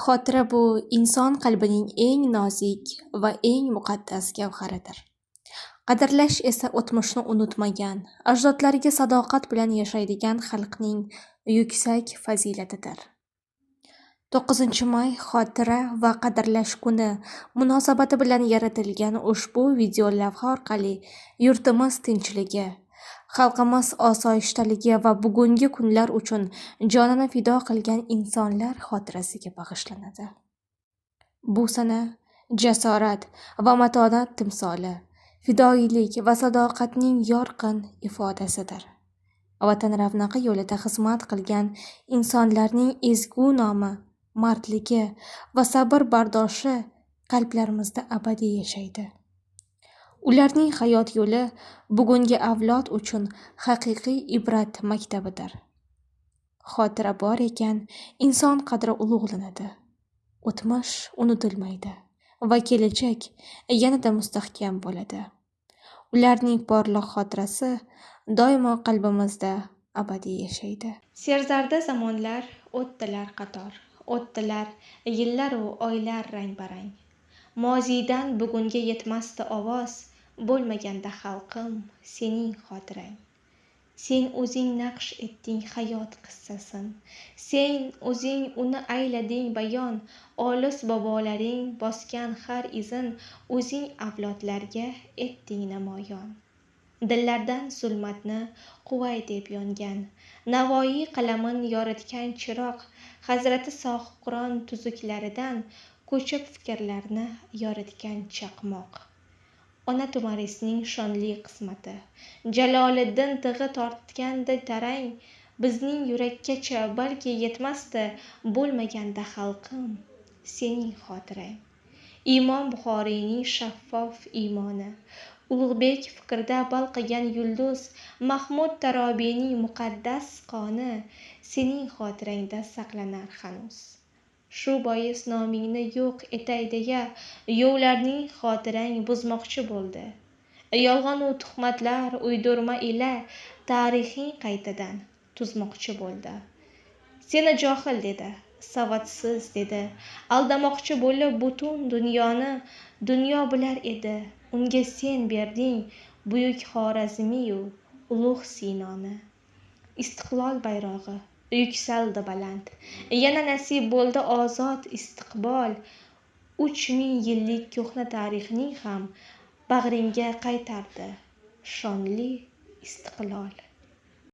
Xotira bu inson qalbining eng nozik va eng muqaddas gavharidir. Qadrlash esa o'tmishni unutmagan, ajdodlariga sadoqat bilan yashaydigan xalqning yuksak fazilatidir. 9-may Xotira va qadrlash kuni munosabati bilan yaratilgan ushbu videolavha orqali yurtimiz tinchligi, xalqimiz osoyishtaligi va bugungi kunlar uchun jonini fido qilgan insonlar xotirasiga bag'ishlanadi. Bu sana jasorat va matonat timsoli, fidoyilik va sadoqatning yorqin ifodasidir. Vatan ravnaqi yo'lida xizmat qilgan insonlarning ezgu nomi, mardligi va sabr-bardoshi qalblarimizda abadiy yashaydi. Ularning hayot yo'li bugungi avlod uchun haqiqiy ibrat maktabidir. Xotira bor ekan, inson qadri ulug'lanadi. O'tmish unutilmaydi va kelajak yanada mustahkam bo'ladi. Ularning porloq xotirasi doimo qalbimizda abadiy yashaydi. Serzarda zamonlar o'tdilar qator, o'tdilar yillar u oylar rang-barang. Moziydan bugunga yetmasdi ovoz, bo'lmaganda xalqim sening xotirang. Sen o'zing naqsh etding hayot qissasin, sen o'zing uni aylading bayon, olis bobolaring bosgan har izin, o'zing avlodlarga etding namoyon. Dillardan zulmatni quvay deb yongan, Navoiy qalamin yoritgan chiroq, Hazrati Sohib Qur'on tuzuklaridan ko'chib fikrlarni yoritgan chaqmoq. Ona Tumarisning shonli qismati, Jaloliddin tig'i tortganda tarang, bizning yurakkacha balki yetmasdi, bo'lmaganda xalqim sening xotirang. Imom Buxoriyning shaffof iymoni, Ulug'bek fikrda balqigan yulduz, Mahmud Tarobiyning muqaddas qoni sening xotirangda saqlanar hanuz. Shu bois nomingni yo'q etay deya yovlarning xotirang buzmoqchi bo'ldi. Yolg'on u tuhmatlar uydurma ila tarixing qaytadan tuzmoqchi bo'ldi. Seni johil dedi, savodsiz dedi, aldamoqchi bo'lib butun dunyoni, dunyo bilar edi, unga sen berding buyuk Xorazmiyu ulug' Sinoni. Istiqlol bayrog'i yuksaldi baland, yana nasib bo'ldi ozod istiqbol. 3000 yillik ko'hna tarixning ham bag'ringga qaytardi shonli istiqlol.